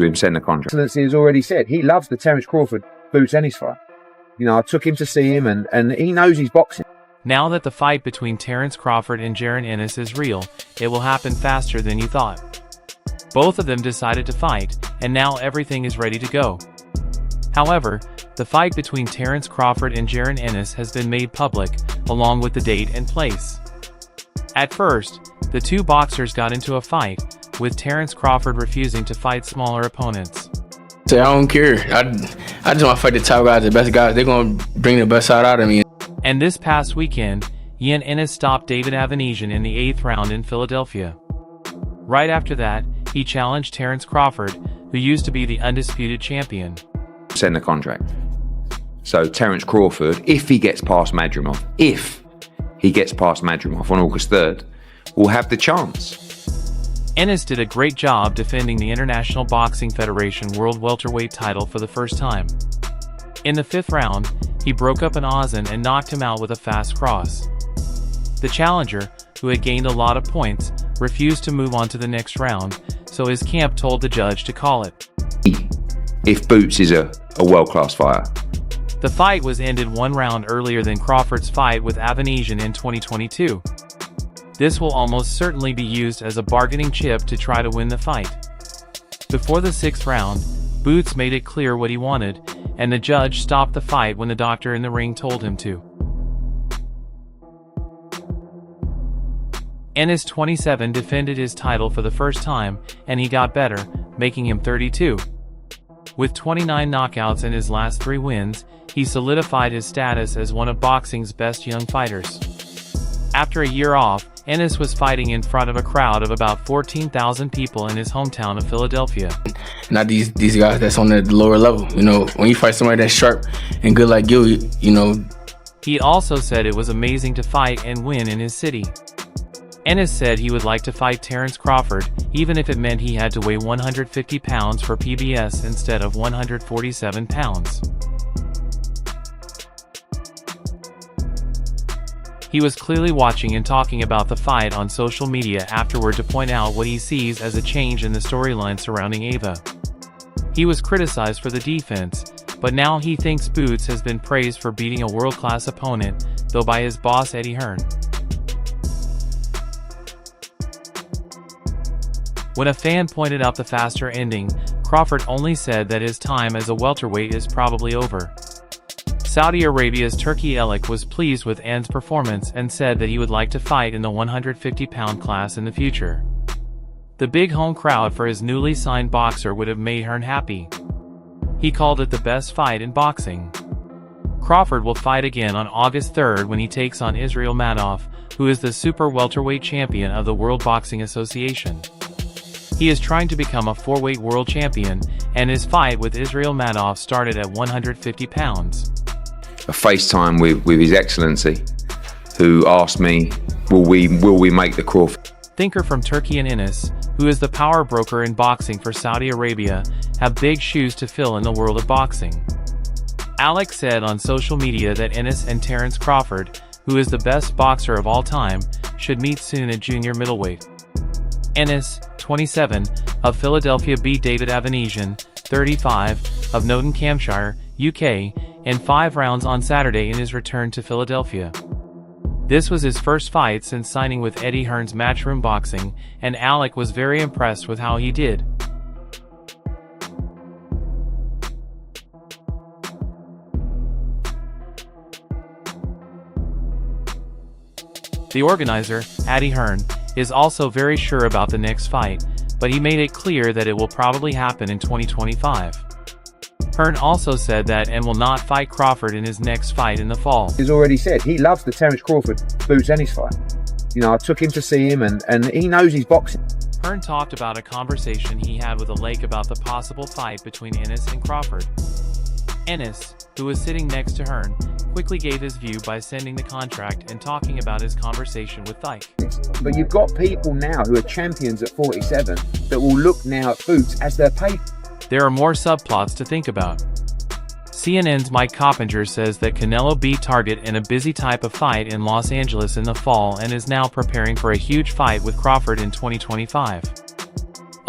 Him send the contract. Excellency has already said he loves the Terence Crawford Boots Ennis fight. You know, I took him to see him, and he knows he's boxing. Now that the fight between Terence Crawford and JaronEnnis is real, it will happen faster than you thought. Both of them decided to fight, and now everything is ready to go. However, the fight between Terence Crawford and JaronEnnis has been made public, along with the date and place. At first, the two boxers got into a fight, with Terence Crawford refusing to fight smaller opponents. I don't care. I just want to fight the top guys, the best guys. They're going to bring the best side out of me. And this past weekend, JaronEnnis stopped David Avanesian in the 8th round in Philadelphia. Right after that, he challenged Terence Crawford, who used to be the undisputed champion. Send the contract. So Terence Crawford, if he gets past Madrimov on August 3rd, will have the chance. Ennis did a great job defending the International Boxing Federation World Welterweight title for the first time. In the 5th round, he broke up an Aussie and knocked him out with a fast cross. The challenger, who had gained a lot of points, refused to move on to the next round, so his camp told the judge to call it. If Boots is a world-class fighter. The fight was ended 1 round earlier than Crawford's fight with Avanesian in 2022. This will almost certainly be used as a bargaining chip to try to win the fight. Before the 6th round, Boots made it clear what he wanted, and the judge stopped the fight when the doctor in the ring told him to. Ennis, 27, defended his title for the first time, and he got better, making him 32. With 29 knockouts in his last 3 wins, he solidified his status as one of boxing's best young fighters. After a year off, Ennis was fighting in front of a crowd of about 14,000 people in his hometown of Philadelphia. Not these guys that's on the lower level. You know, when you fight somebody that's sharp and good like you know. He also said it was amazing to fight and win in his city. Ennis said he would like to fight Terence Crawford, even if it meant he had to weigh 150 pounds for PBS instead of 147 pounds. He was clearly watching and talking about the fight on social media afterward to point out what he sees as a change in the storyline surrounding Ava. He was criticized for the defense, but now he thinks Boots has been praised for beating a world-class opponent, though by his boss Eddie Hearn. When a fan pointed out the faster ending, Crawford only said that his time as a welterweight is probably over. Saudi Arabia's Turki Elik was pleased with En's performance and said that he would like to fight in the 150-pound class in the future. The big home crowd for his newly signed boxer would have made Hearn happy. He called it the best fight in boxing. Crawford will fight again on August 3rd when he takes on Israel Madov, who is the super welterweight champion of the World Boxing Association. He is trying to become a 4-weight world champion, and his fight with Israel Madov started at 150 pounds. A FaceTime with His Excellency, who asked me, will we make the Crawford? Thinker from Turkey and Ennis, who is the power broker in boxing for Saudi Arabia, have big shoes to fill in the world of boxing. Alex said on social media that Ennis and Terence Crawford, who is the best boxer of all time, should meet soon at junior middleweight. Ennis, 27, of Philadelphia beat David Avanesian, 35, of Nottinghamshire, UK, in 5 rounds on Saturday in his return to Philadelphia. This was his first fight since signing with Eddie Hearn's Matchroom Boxing, and Alec was very impressed with how he did. The organizer, Eddie Hearn, is also very sure about the next fight, but he made it clear that it will probably happen in 2025. Hearn also said that and will not fight Crawford in his next fight in the fall. He's already said he loves the Terence Crawford Boots Ennis fight. You know, I took him to see him, and he knows he's boxing. Hearn talked about a conversation he had with a Lake about the possible fight between Ennis and Crawford. Ennis, who was sitting next to Hearn, quickly gave his view by sending the contract and talking about his conversation with Thike. But you've got people now who are champions at 47 that will look now at Boots as their pay. There are more subplots to think about. CNN's Mike Coppinger says that Canelo beat Target in a busy type of fight in Los Angeles in the fall and is now preparing for a huge fight with Crawford in 2025.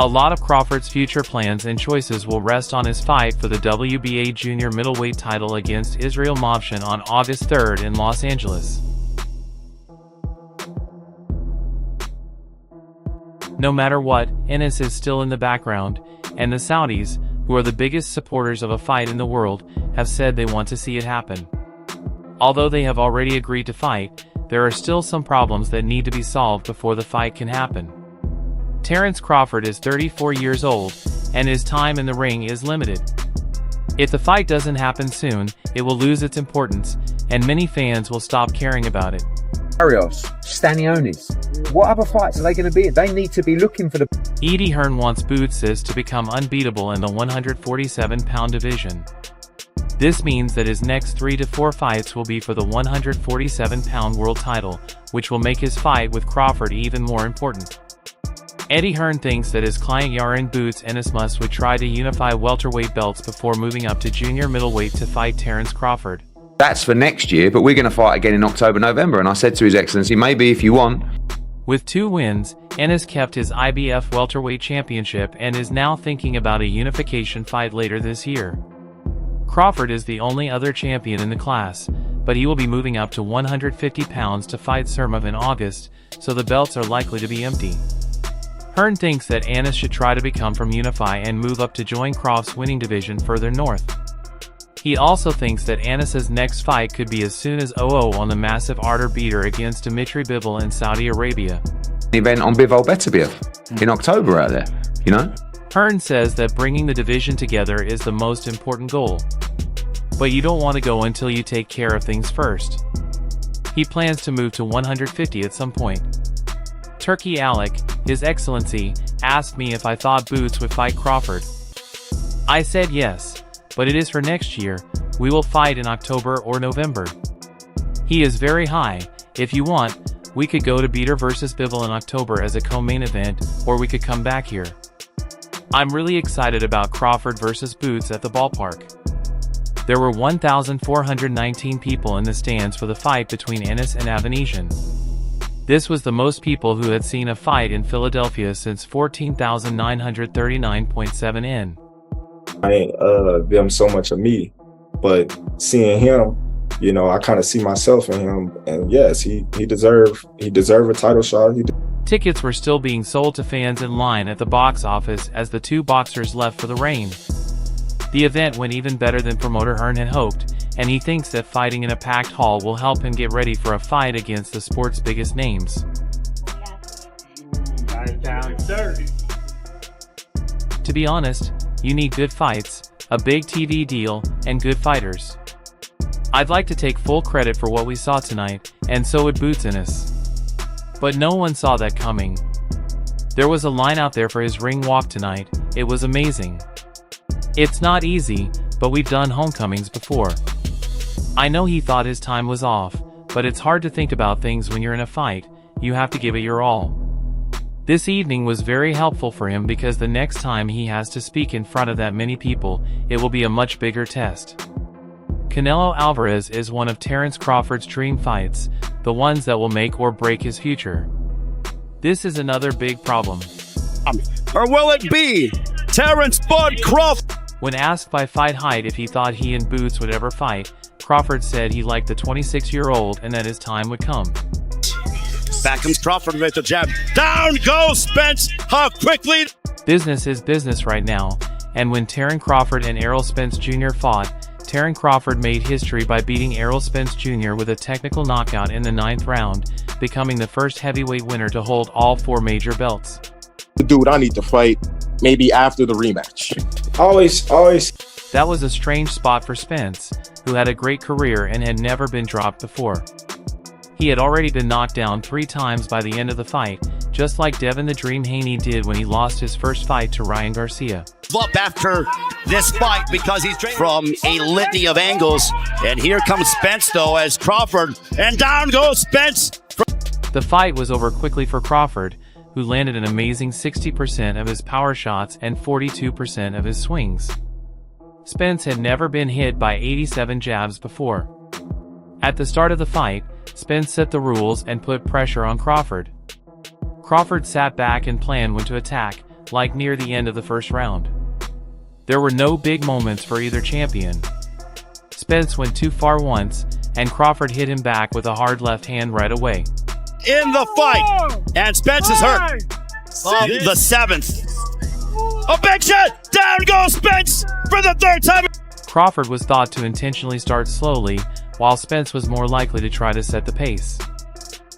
A lot of Crawford's future plans and choices will rest on his fight for the WBA junior middleweight title against Israel Movshan on August 3rd in Los Angeles. No matter what, Ennis is still in the background, and the Saudis, who are the biggest supporters of a fight in the world, have said they want to see it happen. Although they have already agreed to fight, there are still some problems that need to be solved before the fight can happen. Terence Crawford is 34 years old, and his time in the ring is limited. If the fight doesn't happen soon, it will lose its importance, and many fans will stop caring about it. Barrios, Stanionis. What other fights are they going to be in? They need to be looking for the... Eddie Hearn wants Boots to become unbeatable in the 147-pound division. This means that his next 3 to 4 fights will be for the 147-pound world title, which will make his fight with Crawford even more important. Eddie Hearn thinks that his client Boots Ennis would try to unify welterweight belts before moving up to junior middleweight to fight Terence Crawford. That's for next year, but we're going to fight again in October, November. And I said to His Excellency, maybe if you want. With 2 wins, Ennis kept his IBF welterweight championship and is now thinking about a unification fight later this year. Crawford is the only other champion in the class, but he will be moving up to 150 pounds to fight Sermov in August, so the belts are likely to be empty. Hearn thinks that Ennis should try to become from Unify and move up to join Croft's winning division further north. He also thinks that Ennis's next fight could be as soon as 0-0 on the massive Arter beater against Dmitry Bivol in Saudi Arabia. Event on Bivol Beterbiev in October out there, you know? Hearn says that bringing the division together is the most important goal. But you don't want to go until you take care of things first. He plans to move to 150 at some point. Turkey Alec, His Excellency, asked me if I thought Boots would fight Crawford. I said yes, but it is for next year. We will fight in October or November. He is very high. If you want, we could go to Beater vs Bivol in October as a co-main event, or we could come back here. I'm really excited about Crawford vs Boots at the ballpark. There were 1,419 people in the stands for the fight between Ennis and Avanesian. This was the most people who had seen a fight in Philadelphia since 14,939.7 in. I ain't them so much of me, but seeing him, you know, I kind of see myself in him, and yes, he deserve a title shot. Tickets were still being sold to fans in line at the box office as the 2 boxers left for the rain. The event went even better than promoter Hearn had hoped, and he thinks that fighting in a packed hall will help him get ready for a fight against the sport's biggest names. To be honest, you need good fights, a big TV deal, and good fighters. I'd like to take full credit for what we saw tonight, and so would Boots Ennis. But no one saw that coming. There was a line out there for his ring walk tonight. It was amazing. It's not easy, but we've done homecomings before. I know he thought his time was off, but it's hard to think about things when you're in a fight. You have to give it your all. This evening was very helpful for him because the next time he has to speak in front of that many people, it will be a much bigger test. Canelo Alvarez is one of Terence Crawford's dream fights, the ones that will make or break his future. This is another big problem. Or will it be Terence Bud Crawford? When asked by Fight Height if he thought he and Boots would ever fight, Crawford said he liked the 26-year-old and that his time would come. Back comes Crawford with the jab. Down goes Spence. How quickly? Business is business right now, and when Terence Crawford and Errol Spence Jr. fought, Terence Crawford made history by beating Errol Spence Jr. with a technical knockout in the 9th round, becoming the first heavyweight winner to hold all 4 major belts. Dude, I need to fight maybe after the rematch. Always. That was a strange spot for Spence, who had a great career and had never been dropped before. He had already been knocked down 3 times by the end of the fight, just like Devin the Dream Haney did when he lost his first fight to Ryan Garcia. Up after this fight because he's from a litany of angles. And here comes Spence, though, as Crawford. And down goes Spence. The fight was over quickly for Crawford, who landed an amazing 60% of his power shots and 42% of his swings. Spence had never been hit by 87 jabs before. At the start of the fight, Spence set the rules and put pressure on Crawford. Crawford sat back and planned when to attack, like near the end of the first round. There were no big moments for either champion. Spence went too far once, and Crawford hit him back with a hard left hand right away. In the fight, and Spence is hurt. The 7th. A big shot! Down goes Spence for the 3rd time! Crawford was thought to intentionally start slowly, while Spence was more likely to try to set the pace.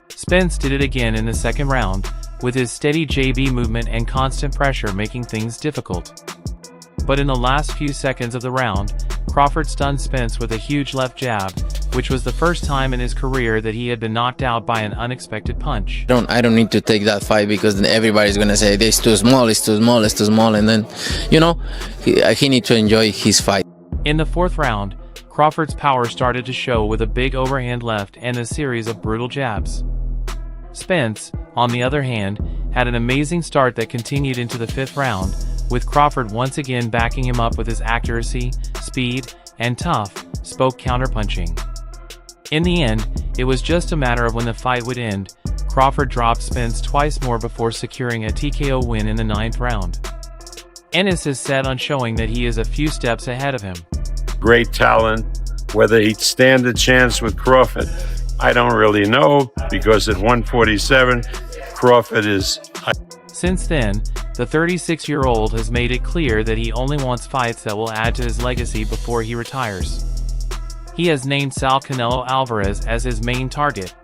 Spence did it again in the second round, with his steady JB movement and constant pressure making things difficult. But in the last few seconds of the round, Crawford stunned Spence with a huge left jab, which was the first time in his career that he had been knocked out by an unexpected punch. I don't need to take that fight because then everybody's gonna say it's too small, it's too small, it's too small, and then, he needs to enjoy his fight. In the 4th round, Crawford's power started to show with a big overhand left and a series of brutal jabs. Spence, on the other hand, had an amazing start that continued into the 5th round, with Crawford once again backing him up with his accuracy, speed, and tough, spoke counterpunching. In the end, it was just a matter of when the fight would end. Crawford dropped Spence twice more before securing a TKO win in the 9th round. Ennis is set on showing that he is a few steps ahead of him. Great talent. Whether he'd stand a chance with Crawford, I don't really know, because at 147, Crawford is... Since then, the 36-year-old has made it clear that he only wants fights that will add to his legacy before he retires. He has named Sal Canelo Alvarez as his main target.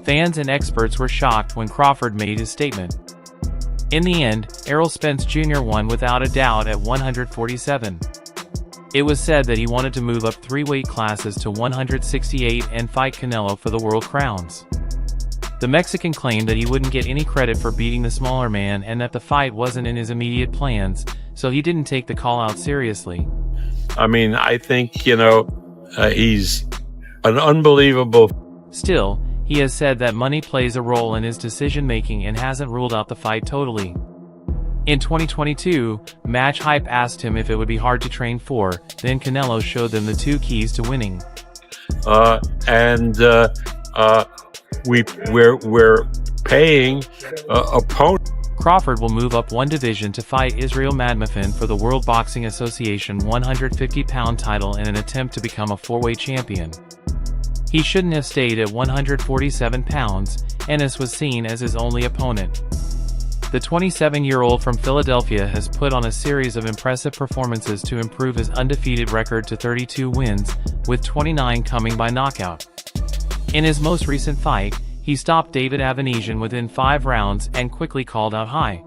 Fans and experts were shocked when Crawford made his statement. In the end, Errol Spence Jr. won without a doubt at 147. It was said that he wanted to move up 3 weight classes to 168 and fight Canelo for the world crowns. The Mexican claimed that he wouldn't get any credit for beating the smaller man and that the fight wasn't in his immediate plans, so he didn't take the call out seriously. I mean, I think, he's an unbelievable... Still, he has said that money plays a role in his decision-making and hasn't ruled out the fight totally. In 2022, Match Hype asked him if it would be hard to train for, then Canelo showed them the 2 keys to winning. We're paying opponent. Crawford will move up 1 division to fight Israel Madmafin for the World Boxing Association 150-pound title in an attempt to become a 4-weight champion. He shouldn't have stayed at 147 pounds, Ennis was seen as his only opponent. The 27-year-old from Philadelphia has put on a series of impressive performances to improve his undefeated record to 32 wins, with 29 coming by knockout. In his most recent fight, he stopped David Avanesian within 5 rounds and quickly called out high.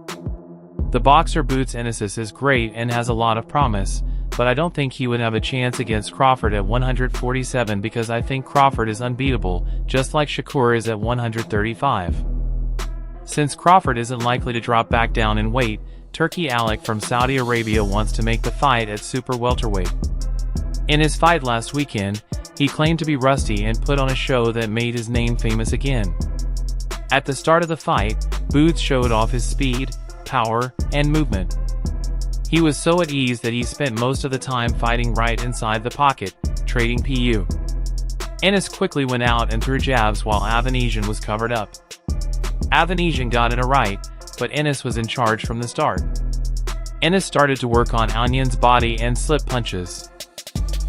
The boxer Boots Ennis is great and has a lot of promise, but I don't think he would have a chance against Crawford at 147 because I think Crawford is unbeatable, just like Shakur is at 135. Since Crawford isn't likely to drop back down in weight, Turki Alek from Saudi Arabia wants to make the fight at super welterweight. In his fight last weekend, he claimed to be rusty and put on a show that made his name famous again. At the start of the fight, Boots showed off his speed, power, and movement. He was so at ease that he spent most of the time fighting right inside the pocket, trading PU. Ennis quickly went out and threw jabs while Avanesian was covered up. Avanesian got in a right, but Ennis was in charge from the start. Ennis started to work on Anion's body and slip punches.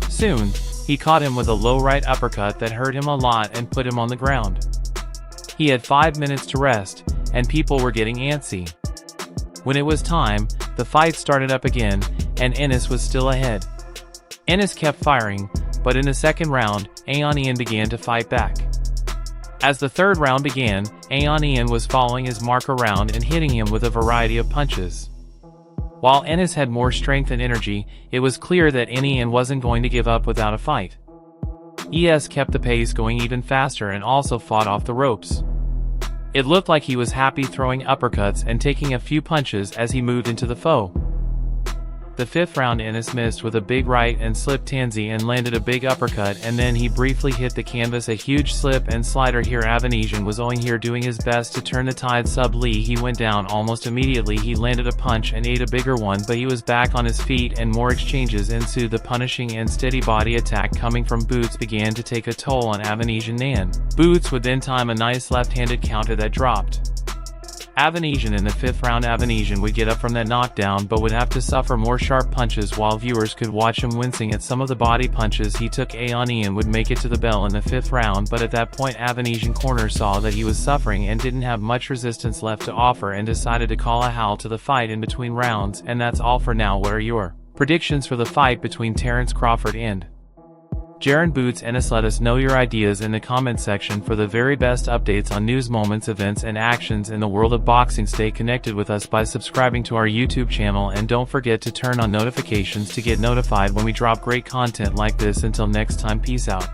Soon, he caught him with a low right uppercut that hurt him a lot and put him on the ground. He had 5 minutes to rest, and people were getting antsy. When it was time, the fight started up again, and Ennis was still ahead. Ennis kept firing, but in the second round, Anion began to fight back. As the third round began, Anion was following his mark around and hitting him with a variety of punches. While Ennis had more strength and energy, it was clear that Anion wasn't going to give up without a fight. ES kept the pace going even faster and also fought off the ropes. It looked like he was happy throwing uppercuts and taking a few punches as he moved into the foe. The fifth round, Ennis missed with a big right and slipped Tanzi and landed a big uppercut, and then he briefly hit the canvas a huge slip and slider here. Avanesian was doing his best to turn the tide. Sub Lee, he went down almost immediately. He landed a punch and ate a bigger one, but he was back on his feet and more exchanges ensued. The punishing and steady body attack coming from Boots began to take a toll on Avanesian Nan. Boots would then time a nice left-handed counter that dropped Avanesian in the 5th round. Avanesian would get up from that knockdown but would have to suffer more sharp punches, while viewers could watch him wincing at some of the body punches he took. Ian would make it to the bell in the 5th round, but at that point Avanesian corner saw that he was suffering and didn't have much resistance left to offer and decided to call a halt to the fight in between rounds. And that's all for now. What are your predictions for the fight between Terence Crawford and Jaron? Boots Ennis? Let us know your ideas in the comment section. For the very best updates on news, moments, events, and actions in the world of boxing, stay connected with us by subscribing to our YouTube channel, and don't forget to turn on notifications to get notified when we drop great content like this. Until next time, peace out.